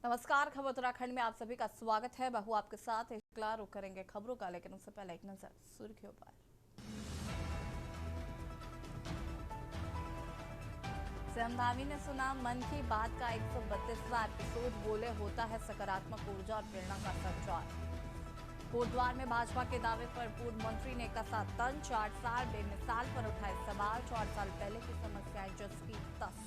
नमस्कार। खबर उत्तराखंड में आप सभी का स्वागत है। बहु आपके साथ इकला रुक करेंगे खबरों का, लेकिन उससे पहले एक नजर सुर्खियों पर। सीएम धामी ने सुना मन की बात का 132वां एपिसोड। बोले होता है सकारात्मक ऊर्जा और प्रेरणा का संचार। कोटद्वार में भाजपा के दावे पर पूर्व मंत्री ने कसा तंज। 4 साल बेमिसाल पर उठाए सवाल। 4 साल पहले की समस्याएं जसकी तस।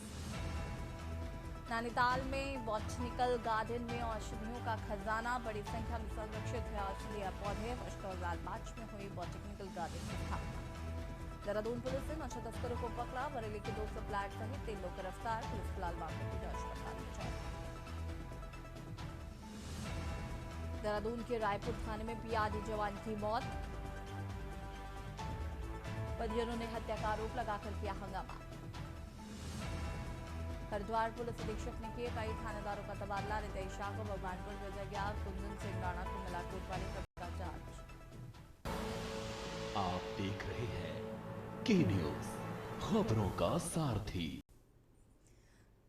नैनीताल में बॉटनिकल गार्डन में औषधियों का खजाना। बड़ी संख्या में संरक्षित है औषधीय पौधे। वर्ष 2005 में हुई बॉटनिकल गार्डन की स्थापना। देहरादून पुलिस ने नशा तस्करों को पकड़ा। बरेली के 2 सप्लायर सहित 3 लोग गिरफ्तार। पुलिस फिलहाल मामले की जांच पड़ताल में जारी है। देहरादून के रायपुर थाने में पीआरडी जवान की मौत। परिजनों ने हत्या का आरोप लगाकर किया हंगामा। हरिद्वार पुलिस अधीक्षक ने किए कई थानेदारों का तबादला। रितेश शाह को भगवानपुर भेजा गया। कुंदन सिंह राणा को मिला कोतवाली का चार्ज। आप देख रहे हैं के न्यूज, खबरों का सारथी।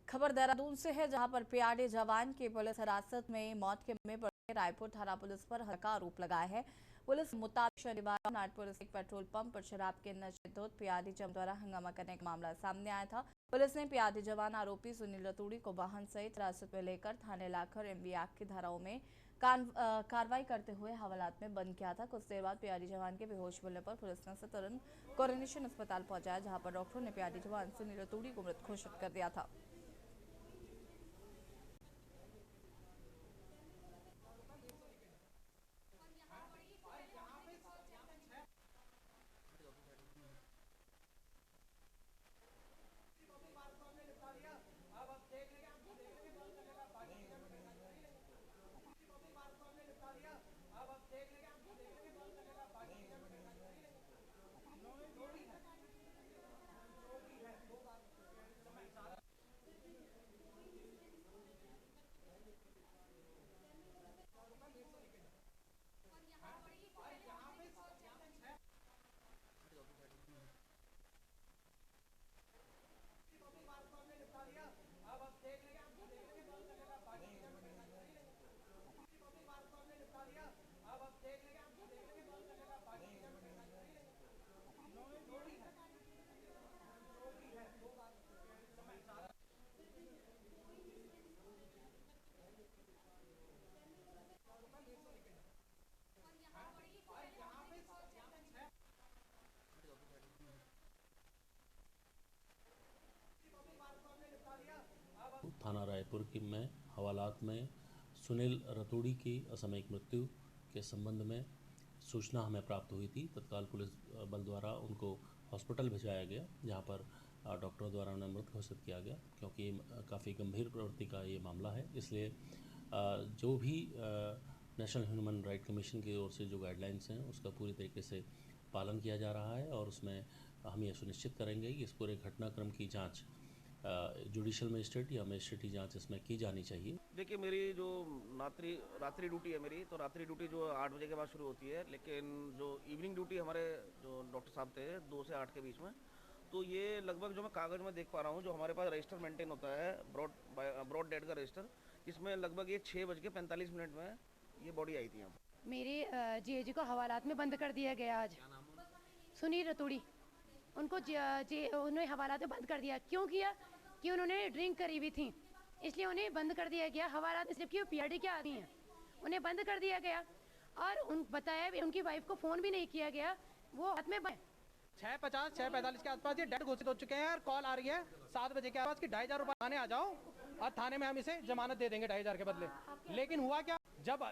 खबर देहरादून से है, जहां पर पीआरडी जवान की पुलिस हिरासत में मौत के मामले पर रायपुर थाना पुलिस पर हत्या का आरोप लगाया है। पुलिस मुताबिक शनिवार नाटपुर स्थित पेट्रोल पंप पर शराब के नशे में पीआरडी जवान द्वारा हंगामा करने का मामला सामने आया था। पुलिस ने पीआरडी जवान आरोपी सुनील रतूड़ी को वाहन सहित हिरासत में लेकर थाने लाकर एमवी एक्ट की धाराओं में कार्रवाई करते हुए हवालात में बंद किया था। कुछ देर बाद पीआरडी जवान के बेहोश मिलने पर पुलिस ने उसे तुरंत कोरोनेशन अस्पताल पहुंचाया, जहां पर डॉक्टरों ने पीआरडी जवान सुनील रतूड़ी को मृत घोषित कर दिया था। थाना रायपुर की में हवालात में सुनील रतूड़ी की असामयिक मृत्यु के संबंध में सूचना हमें प्राप्त हुई थी। तत्काल पुलिस बल द्वारा उनको हॉस्पिटल भिजवाया गया, जहां पर डॉक्टरों द्वारा उन्हें मृत घोषित किया गया, क्योंकि काफ़ी गंभीर प्रवृत्ति का ये मामला है। इसलिए जो भी नेशनल ह्यूमन राइट कमीशन की ओर से जो गाइडलाइंस हैं उसका पूरी तरीके से पालन किया जा रहा है, और उसमें हम ये सुनिश्चित करेंगे कि इस पूरे घटनाक्रम की जाँच जुडिशियल मजिस्ट्रेट या मजिस्ट्रेट की जांच इसमें की जानी चाहिए। देखिए, मेरी जो रात्रि ड्यूटी है मेरी, तो रात्रि ड्यूटी जो 8 बजे के बाद शुरू होती है, लेकिन जो इवनिंग ड्यूटी हमारे जो डॉक्टर साहब थे 2 से 8 के बीच में, तो ये लगभग जो मैं कागज़ में देख पा रहा हूँ, जो हमारे पास रजिस्टर मेंटेन होता है ब्रॉड डेड का रजिस्टर, इसमें लगभग ये 6:45 में ये बॉडी आई थी यहाँ पर। मेरे जीएजी को हवालात में बंद कर दिया गया आज। सुनील रतूड़ी, उनको उन्हें हवालात में बंद कर दिया। क्यों किया? कि उन्होंने ड्रिंक करी हुई थी, इसलिए उन्हें बंद कर दिया गया। हवालात सिर्फ कि वो पीआरडी के आदमी हैं, उन्हें बंद कर दिया गया। और बताया भी, उनकी वाइफ को फ़ोन भी नहीं किया गया। वो हाथ में 6:50 6:45 के आसपास ये डेड घोषित हो चुके हैं, और कॉल आ रही है 7 बजे के आसपास कि 2,500 रुपये थाने आ जाओ, और थाने में हम इसे जमानत दे देंगे 2,500 के बदले। लेकिन हुआ क्या, जब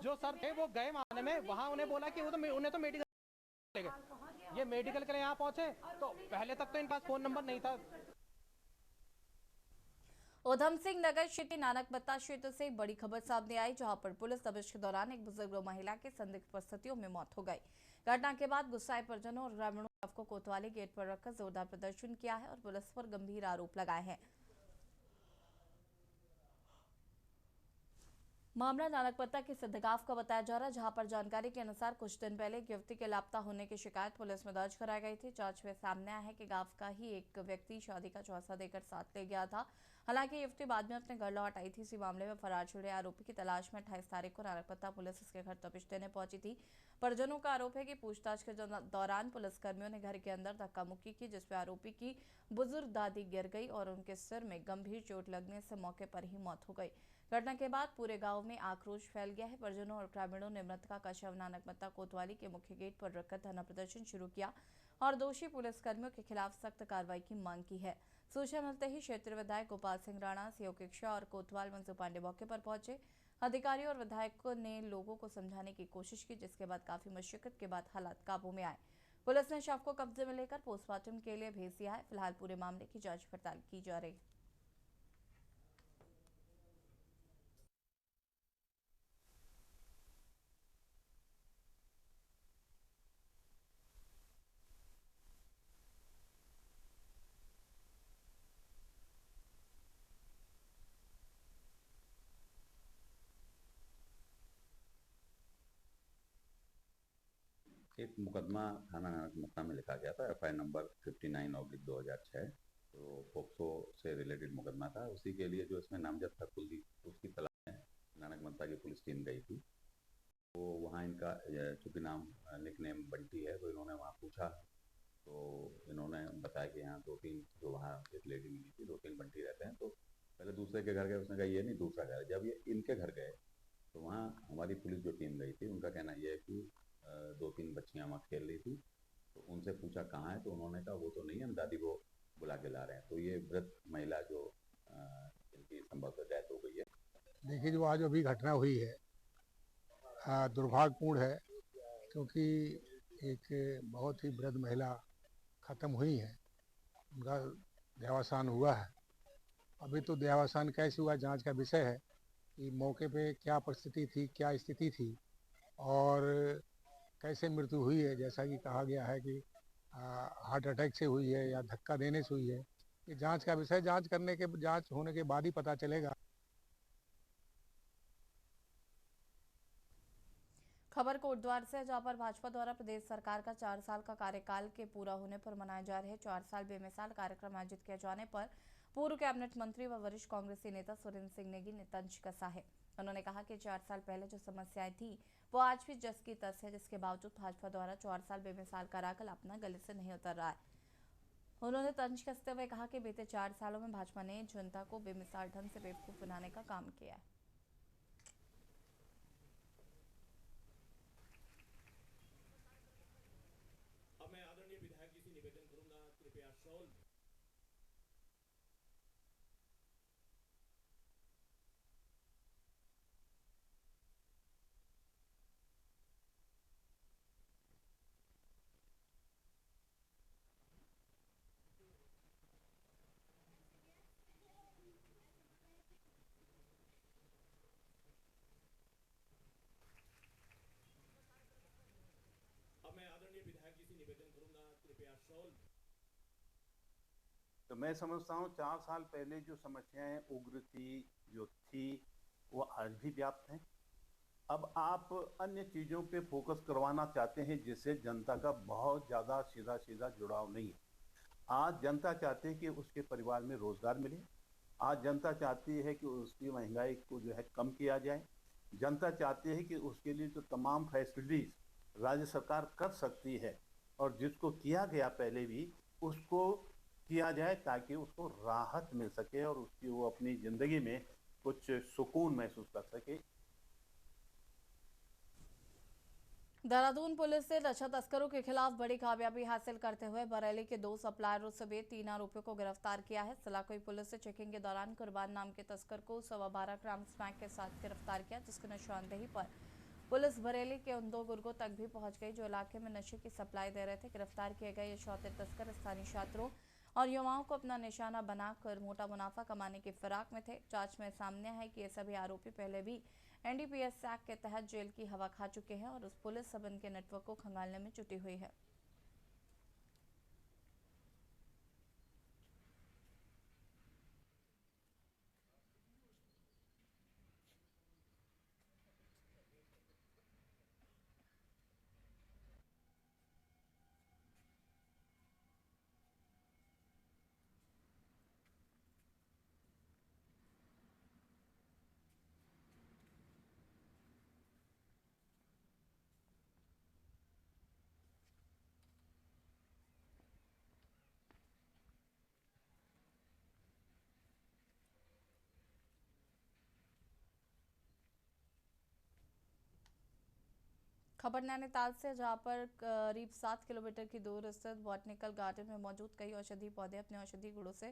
जो सर थे वो गए मामले में, वहाँ उन्हें बोला कि वो तो उन्हें तो मेडिकल ले गए। ये मेडिकल के लिए यहाँ पहुंचे, तो पहले तक तो इनके पास फ़ोन नंबर नहीं था। उधम सिंह नगर क्षेत्र नानकबत्ता क्षेत्र से बड़ी खबर सामने आई, जहां पर पुलिस दबिश के दौरान एक बुजुर्ग महिला की संदिग्ध परिस्थितियों में मौत हो गई। घटना के बाद गुस्साए परिजनों और ग्रामीणों ने शव को कोतवाली गेट पर रखकर जोरदार प्रदर्शन किया है और पुलिस पर गंभीर आरोप लगाए हैं। मामला नानकबत्ता के सिद्धगांव का बताया जा रहा है, जहां पर जानकारी के अनुसार कुछ दिन पहले एक युवती के लापता होने की शिकायत पुलिस में दर्ज कराई गई थी। जांच में सामने आया है कि गांव का ही एक व्यक्ति शादी का चौसा देकर साथ ले गया था। हालांकि युवती बाद में अपने घर लौट आई थी। इसी मामले में फरार छुड़े आरोपी की तलाश में 28 तारीख को नानकमत्ता पुलिस उसके घर तपिश देने पहुंची थी। परिजनों का आरोप है कि पूछताछ के दौरान पुलिसकर्मियों ने घर के अंदर धक्का मुक्की की, जिसमें आरोपी की बुजुर्ग दादी गिर गई और उनके सिर में गंभीर चोट लगने से मौके पर ही मौत हो गई। घटना के बाद पूरे गांव में आक्रोश फैल गया है। परिजनों और ग्रामीणों ने मृतका का शव नानकमत्ता कोतवाली के मुख्य गेट पर रखकर धरना प्रदर्शन शुरू किया और दोषी पुलिसकर्मियों के खिलाफ सख्त कार्रवाई की मांग की है। सूचना मिलते ही क्षेत्रीय विधायक गोपाल सिंह राणा, सीओ किक्षा और कोतवाल मंजू पांडे मौके पर पहुंचे। अधिकारियों और विधायकों ने लोगों को समझाने की कोशिश की, जिसके बाद काफी मशक्कत के बाद हालात काबू में आए। पुलिस ने शव को कब्जे में लेकर पोस्टमार्टम के लिए भेज दिया है। फिलहाल पूरे मामले की जांच पड़ताल की जा रही है। एक मुकदमा थाना नानकमत्ता में लिखा गया था, एफआईआर नंबर 59/2006। तो पोक्सो से रिलेटेड मुकदमा था। उसी के लिए जो इसमें नामजद था कुलदीप, उसकी तलाश में नानकमत्ता की पुलिस टीम गई थी। तो वहाँ इनका चूँकि नाम निकनेम बंटी है, तो इन्होंने वहाँ पूछा। तो इन्होंने बताया कि यहाँ 2-3 जो वहाँ एक लेडी मिली थी, 2-3 बंटी रहते हैं। तो पहले दूसरे के घर गए, उसने कहा ये नहीं, दूसरा घर है। जब ये इनके घर गए तो वहाँ हमारी पुलिस जो टीम गई थी, उनका कहना यह है कि 2-3 बच्चियाँ वहाँ खेल रही थी। तो उनसे पूछा कहाँ है, तो उन्होंने कहा वो तो नहीं है, हम दादी को बुला के ला रहे हैं। तो ये वृद्ध महिला जो जिनकी संभवतः डेथ हो गई है। देखिए, जो आज अभी घटना हुई है दुर्भाग्यपूर्ण है, क्योंकि एक बहुत ही वृद्ध महिला ख़त्म हुई है, उनका देहावसान हुआ है। अभी तो देहावसान कैसे हुआ जांच का विषय है कि मौके पे क्या परिस्थिति थी, क्या स्थिति थी और कैसे मृत्यु हुई है। जैसा कि कहा गया है कि हार्ट अटैक से हुई है या धक्का देने से हुई है, ये जांच का विषय। जांच होने के बाद ही पता चलेगा। खबर कोटद्वार से, जहां पर भाजपा द्वारा प्रदेश सरकार का 4 साल का कार्यकाल के पूरा होने पर मनाए जा रहे 4 साल बेमिसाल कार्यक्रम आयोजित किए जाने पर पूर्व कैबिनेट मंत्री व वरिष्ठ कांग्रेसी नेता सुरेंद्र सिंह नेगी ने तंज कसा है। उन्होंने कहा कि 4 साल पहले जो समस्याएं थी वो आज भी जस की तस है, जिसके बावजूद भाजपा द्वारा 4 साल बेमिसाल कार्यकाल अपना गले से नहीं उतर रहा है। उन्होंने तंज कसते हुए कहा कि बीते 4 सालों में भाजपा ने जनता को बेमिसाल ढंग से बेवकूफ बनाने का काम किया है। मैं आदरणीय विधायक जी से निवेदन करूंगा, कृपया शॉल तो मैं समझता हूँ 4 साल पहले जो समस्याएं उग्र थी, जो थी, वो आज भी व्याप्त हैं। अब आप अन्य चीज़ों पे फोकस करवाना चाहते हैं, जिससे जनता का बहुत ज़्यादा सीधा सीधा जुड़ाव नहीं है। आज जनता चाहती है कि उसके परिवार में रोजगार मिले। आज जनता चाहती है कि उसकी महंगाई को जो है कम किया जाए। जनता चाहती है कि उसके लिए जो तमाम फैसिलिटीज राज्य सरकार कर सकती है और जिसको किया गया पहले भी, उसको किया जाए ताकि उसको राहत मिल सके और उसकी वो अपनी जिंदगी में कुछ सुकून महसूस कर सके। देहरादून पुलिस ने नशा तस्करों के खिलाफ बड़ी कामयाबी हासिल करते हुए बरेली के 2 सप्लायरों समेत 3 आरोपियों को गिरफ्तार किया है। सलाखोई पुलिस ने चेकिंग के दौरान कुर्बान नाम के तस्कर को 12.25 ग्राम स्मैक के साथ गिरफ्तार किया, जिसकी निशानदेही पर पुलिस बरेली के उन 2 गुर्गों तक भी पहुंच गई जो इलाके में नशे की सप्लाई दे रहे थे। गिरफ्तार किए गए ये शौतीर तस्कर स्थानीय छात्रों और युवाओं को अपना निशाना बनाकर मोटा मुनाफा कमाने की फिराक में थे। जांच में सामने है कि ये सभी आरोपी पहले भी एनडीपीएस एक्ट के तहत जेल की हवा खा चुके हैं और उस पुलिस सब इनके नेटवर्क को खंगालने में जुटी हुई है। खबर नैनीताल से, जहां पर करीब 7 किलोमीटर की दूर स्थित बॉटनिकल गार्डन में मौजूद कई औषधीय पौधे अपने औषधीय गुणों से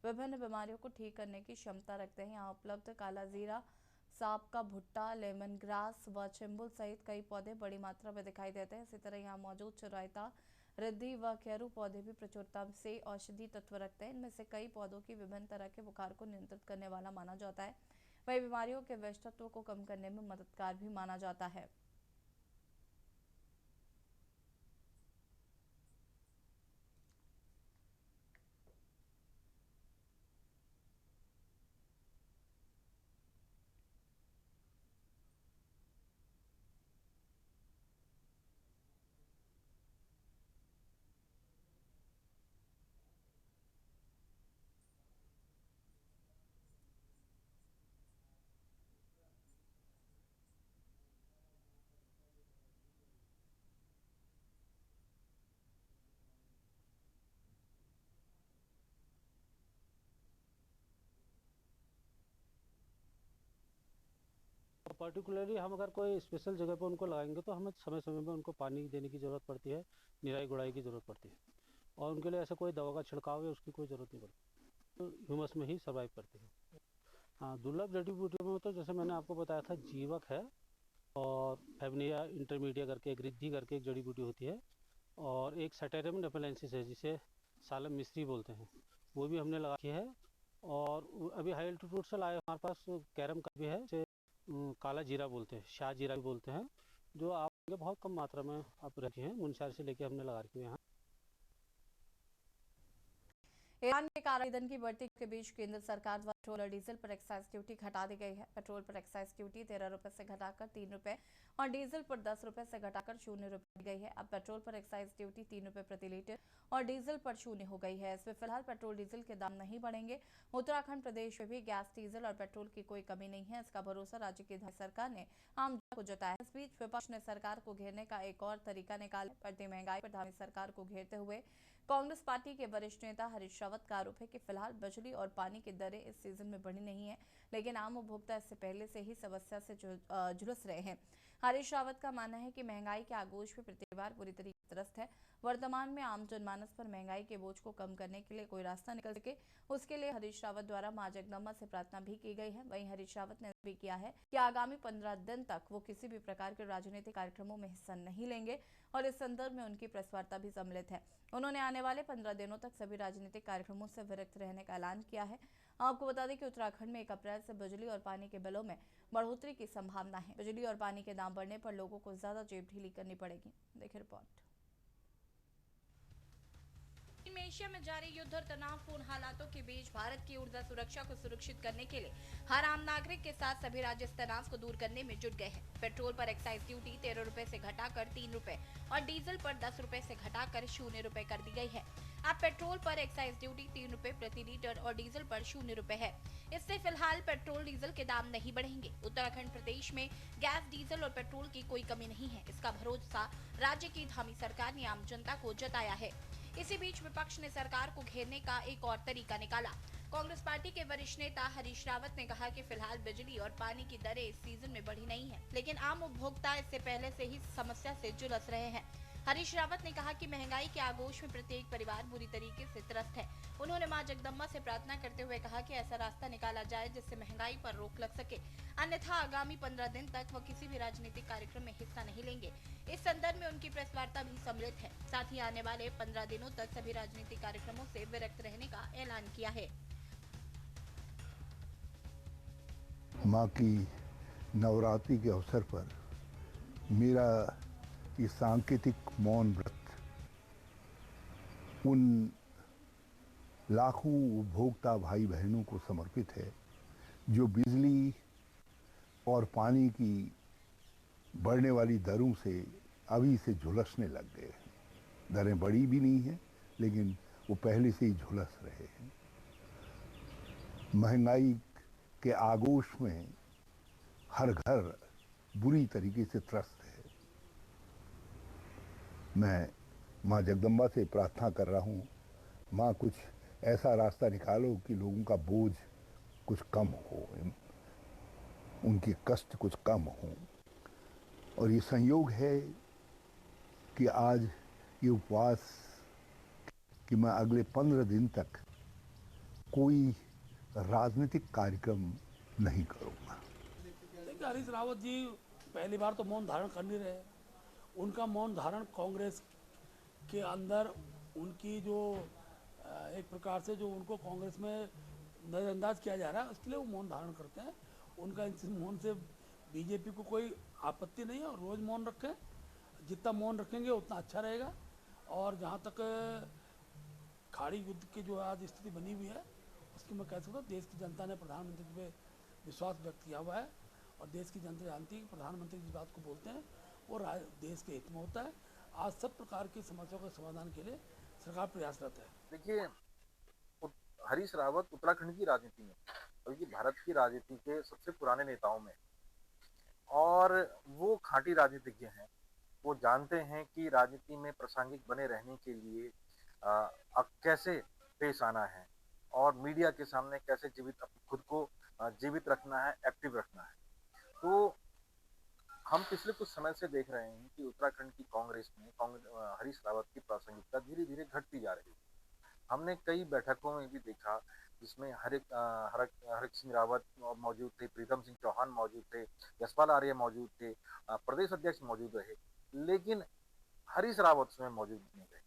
विभिन्न बीमारियों को ठीक करने की क्षमता रखते हैं। यहाँ उपलब्ध काला जीरा, सांप का भुट्टा, लेमन ग्रास व चिम्बुल सहित कई पौधे बड़ी मात्रा में दिखाई देते हैं। इसी तरह यहाँ मौजूद चिरायता, रिद्धि व केरू पौधे भी प्रचुरता से औषधि तत्व रखते हैं। इनमें से कई पौधों की विभिन्न तरह के बुखार को नियंत्रित करने वाला माना जाता है, वही बीमारियों के विष तत्वों को कम करने में मददगार भी माना जाता है। पर्टिकुलरली हम अगर कोई स्पेशल जगह पर उनको लगाएंगे तो हमें समय समय में उनको पानी देने की ज़रूरत पड़ती है, निराई गुड़ाई की ज़रूरत पड़ती है, और उनके लिए ऐसा कोई दवा का छिड़काव है उसकी कोई ज़रूरत नहीं पड़ती, तो ह्यूमस में ही सर्वाइव करती है। हाँ, दुर्लभ जड़ी बूटियों में तो जैसे मैंने आपको बताया था, जीवक है और फेवनिया इंटरमीडिया करके एक रिद्धि करके एक जड़ी बूटी होती है, और एक सेटेरियम नेपेलेंसिस है जिसे सालम मिस्री बोलते हैं, वो भी हमने लगा है। और अभी हाई एल्टीट्यूड से लाए हमारे पास कैरम का भी है, काला जीरा बोलते हैं, शाह जीरा भी बोलते हैं, जो आप बहुत कम मात्रा में आप रखे हैं, मुनस्यार से लेके हमने लगा रखे यहाँ। ईरान के कारण ईंधन की बढ़ती के बीच केंद्र सरकार द्वारा पेट्रोल और डीजल पर एक्साइज ड्यूटी घटा दी गई है। पेट्रोल पर एक्साइज ड्यूटी 13 रुपए से घटाकर 3 रुपए और डीजल पर 10 रुपए से घटाकर 0 रुपए दी गई है। अब पेट्रोल पर एक्साइज ड्यूटी 3 रुपए प्रति लीटर और डीजल पर 0 हो गई है। इसमें फिलहाल पेट्रोल डीजल के दाम नहीं बढ़ेंगे। उत्तराखंड प्रदेश में भी गैस, डीजल और पेट्रोल की कोई कमी नहीं है, इसका भरोसा राज्य की सरकार ने आम जनता को जताया। इस बीच विपक्ष ने सरकार को घेरने का एक और तरीका निकाला। बढ़ती महंगाई पर धामी सरकार को घेरते हुए कांग्रेस पार्टी के वरिष्ठ नेता हरीश रावत का आरोप है कि फिलहाल बिजली और पानी की दरें इस सीजन में बढ़ी नहीं है, लेकिन आम उपभोक्ता इससे पहले से ही समस्या से झुलस रहे हैं। हरीश रावत का मानना है कि महंगाई के आगोश में परिवार पूरी तरीके से त्रस्त है। वर्तमान में आम जनमानस पर महंगाई के बोझ को कम करने के लिए कोई रास्ता निकल सके, उसके लिए हरीश रावत द्वारा मां जगदम्बा से प्रार्थना भी की गई है। वहीं हरीश रावत ने भी किया है कि आगामी 15 दिन तक वो किसी भी प्रकार के राजनीतिक कार्यक्रमों में हिस्सा नहीं लेंगे और इस संदर्भ में उनकी प्रेस वार्ता भी सम्मिलित है। उन्होंने आने वाले 15 दिनों तक सभी राजनीतिक कार्यक्रमों से विरक्त रहने का ऐलान किया है। आपको बता दें कि उत्तराखंड में 1 अप्रैल से बिजली और पानी के बिलों में बढ़ोतरी की संभावना है। बिजली और पानी के दाम बढ़ने पर लोगों को ज्यादा जेब ढीली करनी पड़ेगी। देखिए रिपोर्ट। एशिया में जारी युद्ध और तनावपूर्ण हालातों के बीच भारत की ऊर्जा सुरक्षा को सुरक्षित करने के लिए हर आम नागरिक के साथ सभी राज्य इस तनाव को दूर करने में जुट गए हैं। पेट्रोल पर एक्साइज ड्यूटी 13 रुपए से घटाकर 3 रुपए और डीजल पर 10 रुपए से घटाकर 0 रुपए कर दी गई है। अब पेट्रोल पर एक्साइज ड्यूटी 3 रुपए प्रति लीटर और डीजल पर 0 रुपए है। इससे फिलहाल पेट्रोल डीजल के दाम नहीं बढ़ेंगे। उत्तराखंड प्रदेश में गैस, डीजल और पेट्रोल की कोई कमी नहीं है, इसका भरोसा राज्य की धामी सरकार ने आम जनता को जताया है। इसी बीच विपक्ष ने सरकार को घेरने का एक और तरीका निकाला। कांग्रेस पार्टी के वरिष्ठ नेता हरीश रावत ने कहा कि फिलहाल बिजली और पानी की दरें इस सीजन में बढ़ी नहीं है, लेकिन आम उपभोक्ता इससे पहले से ही समस्या से झुलस रहे हैं। हरीश रावत ने कहा कि महंगाई के आगोश में प्रत्येक परिवार बुरी तरीके से त्रस्त है। उन्होंने मां जगदम्बा से प्रार्थना करते हुए कहा कि ऐसा रास्ता निकाला जाए जिससे महंगाई पर रोक लग सके, अन्यथा आगामी 15 दिन तक वह किसी भी राजनीतिक कार्यक्रम में हिस्सा नहीं लेंगे। इस संदर्भ में उनकी प्रेस वार्ता भी सम्मिलित है। साथ ही आने वाले 15 दिनों तक सभी राजनीतिक कार्यक्रमों से विरक्त रहने का ऐलान किया है। माँ की नवरात्रि के अवसर पर मेरा ये सांकेतिक मौन व्रत उन लाखों उपभोक्ता भाई बहनों को समर्पित है जो बिजली और पानी की बढ़ने वाली दरों से अभी से झुलसने लग गए हैं। दरें बढ़ी भी नहीं हैं, लेकिन वो पहले से ही झुलस रहे हैं। महंगाई के आगोश में हर घर बुरी तरीके से त्रस्त है। मैं माँ जगदम्बा से प्रार्थना कर रहा हूँ, माँ कुछ ऐसा रास्ता निकालो कि लोगों का बोझ कुछ कम हो, उनके कष्ट कुछ कम हो। और ये संयोग है कि आज ये उपवास कि मैं अगले 15 दिन तक कोई राजनीतिक कार्यक्रम नहीं करूंगा। देखिए, हरीश रावत जी पहली बार तो मौन धारण कर नहीं रहे। उनका मौन धारण कांग्रेस के अंदर उनकी जो एक प्रकार से जो उनको कांग्रेस में नज़रअंदाज किया जा रहा है, उसके लिए वो मौन धारण करते हैं। उनका इस मौन से बीजेपी को कोई आपत्ति नहीं है और रोज़ मौन रखें, जितना मौन रखेंगे उतना अच्छा रहेगा। और जहाँ तक खाड़ी युद्ध की जो आज स्थिति बनी हुई है, उसकी मैं कह सकता हूँ देश की जनता ने प्रधानमंत्री पे विश्वास व्यक्त किया हुआ है और देश की जनता जानती है कि प्रधानमंत्री जिस बात को बोलते हैं वो देश के हित में होता है। आज सब प्रकार की समस्याओं के समाधान के लिए सरकार प्रयासरत है। देखिए, हरीश रावत उत्तराखंड की राजनीति में, बल्कि भारत की राजनीति के सबसे पुराने नेताओं में, और वो खांटी राजनीतिज्ञ हैं। वो जानते हैं कि राजनीति में प्रासंगिक बने रहने के लिए कैसे पेश आना है और मीडिया के सामने कैसे खुद को जीवित रखना है, एक्टिव रखना है। तो हम पिछले कुछ समय से देख रहे हैं कि उत्तराखंड की कांग्रेस में हरीश रावत की प्रासंगिकता धीरे धीरे घटती जा रही है। हमने कई बैठकों में भी देखा जिसमें हरक सिंह रावत मौजूद थे, प्रीतम सिंह चौहान मौजूद थे, यशपाल आर्य मौजूद थे, प्रदेश अध्यक्ष मौजूद रहे, लेकिन हरीश रावत उसमें मौजूद नहीं रहे।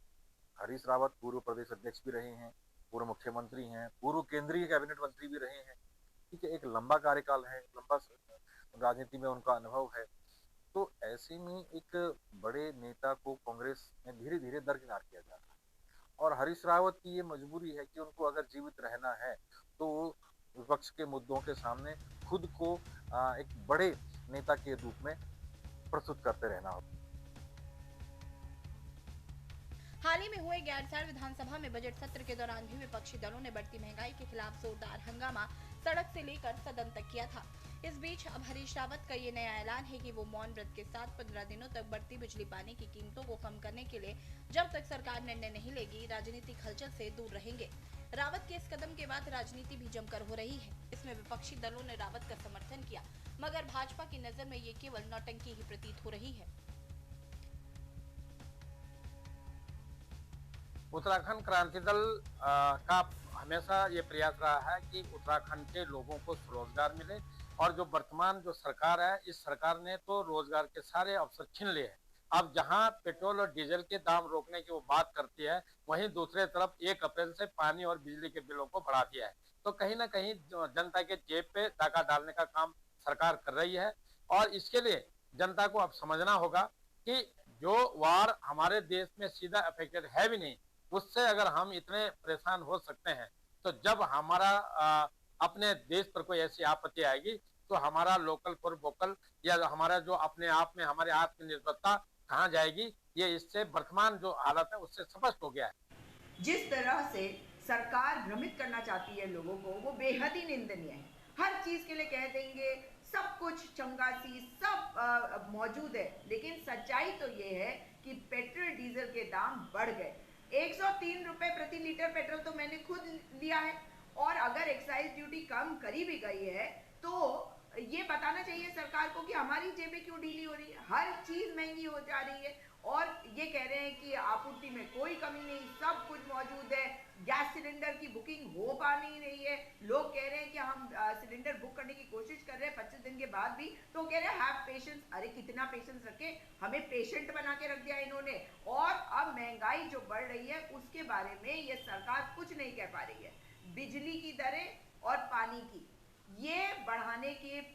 हरीश रावत पूर्व प्रदेश अध्यक्ष भी रहे हैं, पूर्व मुख्यमंत्री हैं, पूर्व केंद्रीय कैबिनेट मंत्री भी रहे हैं। ठीक है, एक लंबा कार्यकाल है, लंबा राजनीति में उनका अनुभव है। तो ऐसे में एक बड़े नेता को कांग्रेस में धीरे धीरे दरकिनार किया जा रहा है और हरीश रावत की ये मजबूरी है कि उनको अगर जीवित रहना है तो विपक्ष के मुद्दों के सामने खुद को एक बड़े नेता के रूप में प्रस्तुत करते रहना होगा। हाल ही में हुए गैरसैंण विधानसभा में बजट सत्र के दौरान भी विपक्षी दलों ने बढ़ती महंगाई के खिलाफ जोरदार हंगामा सड़क से लेकर सदन तक किया था। इस बीच अब हरीश रावत का ये नया ऐलान है कि वो मौन व्रत के साथ 15 दिनों तक बढ़ती बिजली पानी की कीमतों को कम करने के लिए जब तक सरकार निर्णय नहीं लेगी राजनीतिक हलचल से दूर रहेंगे। रावत के इस कदम के बाद राजनीति भी जमकर हो रही है। इसमें विपक्षी दलों ने रावत का समर्थन किया, मगर भाजपा की नजर में ये केवल नौटंकी ही प्रतीत हो रही है। उत्तराखंड क्रांति दल का हमेशा ये प्रयास रहा है कि उत्तराखंड के लोगों को रोजगार मिले और जो वर्तमान जो सरकार है, इस सरकार ने तो रोजगार के सारे अवसर छीन लिए हैं। अब जहां पेट्रोल और डीजल के दाम रोकने की वो बात करती है, वहीं दूसरे तरफ 1 अप्रैल से पानी और बिजली के बिलों को बढ़ा दिया है। तो कहीं ना कहीं जनता के जेब पे डाका डालने का काम सरकार कर रही है और इसके लिए जनता को अब समझना होगा कि जो वार हमारे देश में सीधा अफेक्टेड है भी नहीं, उससे अगर हम इतने परेशान हो सकते हैं तो जब हमारा अपने देश पर कोई ऐसी आपत्ति आएगी तो हमारा लोकल फॉर वोकल या हमारा जो अपने आप में हमारे आत्मनिर्भरता कहाँ जाएगी, ये इससे वर्तमान जो हालत है उससे स्पष्ट हो गया है। जिस तरह से सरकार भ्रमित करना चाहती है लोगों को, वो बेहद ही निंदनीय है। हर चीज के लिए कह देंगे सब कुछ चंगासी सब मौजूद है, लेकिन सच्चाई तो ये है कि पेट्रोल डीजल के दाम बढ़ गए। 103 रुपए प्रति लीटर पेट्रोल तो मैंने खुद लिया है और अगर एक्साइज ड्यूटी कम करी भी गई है तो ये बताना चाहिए सरकार को कि हमारी जेबें क्यों ढीली हो रही है। हर चीज महंगी हो जा रही है और ये कह रहे हैं कि आपूर्ति में कोई कमी नहीं, सब कुछ मौजूद है। गैस सिलेंडर की बुकिंग हो पा नहीं रही है। लोग कह रहे हैं कि हम सिलेंडर बुक करने की कोशिश कर रहे हैं 25 दिन के बाद भी, तो कह रहे हैं हैव पेशेंस। अरे कितना पेशेंस रखे, हमें पेशेंट बना के रख दिया इन्होंने। और अब महंगाई जो बढ़ रही है उसके बारे में ये सरकार कुछ नहीं कह पा रही है। बिजली की दरें और पानी की ये बढ़ाने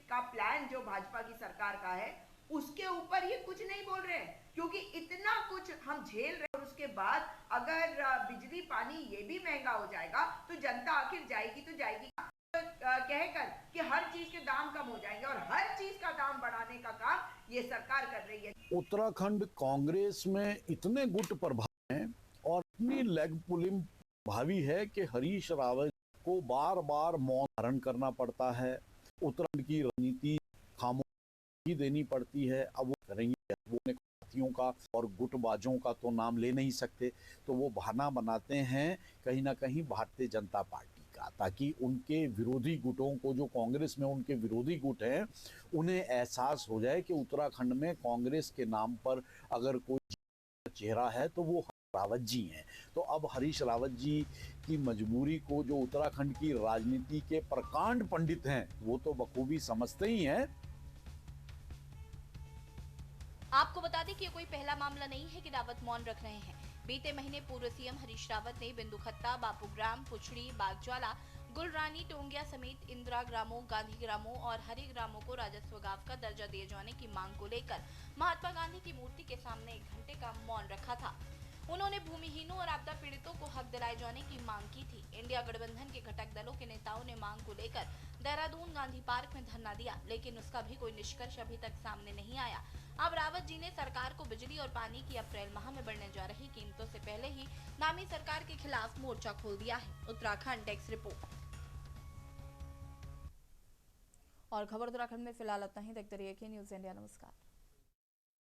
का प्लान जो भाजपा की सरकार का है उसके ऊपर ये कुछ नहीं बोल रहे हैं, क्योंकि इतना कुछ हम झेल रहे हैं और उसके बाद अगर बिजली पानी ये भी महंगा हो जाएगा तो जनता आखिर जाएगी तो जाएगी कहकर कि हर चीज के दाम कम हो जाएंगे और हर चीज का दाम बढ़ाने का काम ये सरकार कर रही है। उत्तराखंड कांग्रेस में इतने गुट प्रभाव हैं और इतनी लेग पुलिंग भावी है कि हरीश रावत को बार बार मौन धारण करना पड़ता है। उत्तराखंड की राजनीति खामोशी देनी पड़ती है। अब वो करेंगे, वो साथियों का और गुटबाजों का तो नाम ले नहीं सकते, तो वो बहाना बनाते हैं कहीं ना कहीं भारतीय जनता पार्टी का। जाएगा, ताकि उनके विरोधी गुटों को, जो कांग्रेस में उनके विरोधी गुट हैं, उन्हें एहसास हो जाए कि उत्तराखंड में कांग्रेस के नाम पर अगर कोई चेहरा है तो वो रावत जी हैं। तो अब हरीश रावत जी की मजबूरी को जो उत्तराखंड की राजनीति के प्रकांड पंडित हैं वो तो बखूबी समझते ही हैं। आपको बता दें कि ये कोई पहला मामला नहीं है कि रावत मौन रख रहे हैं। बीते महीने पूर्व सीएम हरीश रावत ने बिंदुखत्ता, बापूग्राम, पुछड़ी, बागज्वाला, गुलरानी, टोंगिया समेत इंदिरा ग्रामों, गांधी ग्रामों और हरि ग्रामों को राजस्व गांव का दर्जा दिए जाने की मांग को लेकर महात्मा गांधी की मूर्ति के सामने 1 घंटे का मौन रखा था। उन्होंने भूमिहीनों और आपदा पीड़ितों को हक दिलाए जाने की मांग की थी। इंडिया गठबंधन के घटक दलों के नेताओं ने मांग को लेकर देहरादून गांधी पार्क में धरना दिया, लेकिन उसका भी कोई निष्कर्ष अभी तक सामने नहीं आया। अब रावत जी ने सरकार को बिजली और पानी की अप्रैल माह में बढ़ने जा रही कीमतों से पहले ही नामी सरकार के खिलाफ मोर्चा खोल दिया है। Uttarakhand desk report. और खबर उत्तराखंड में फिलहाल इतना ही। देखते रहिए के न्यूज़ इंडिया। नमस्कार।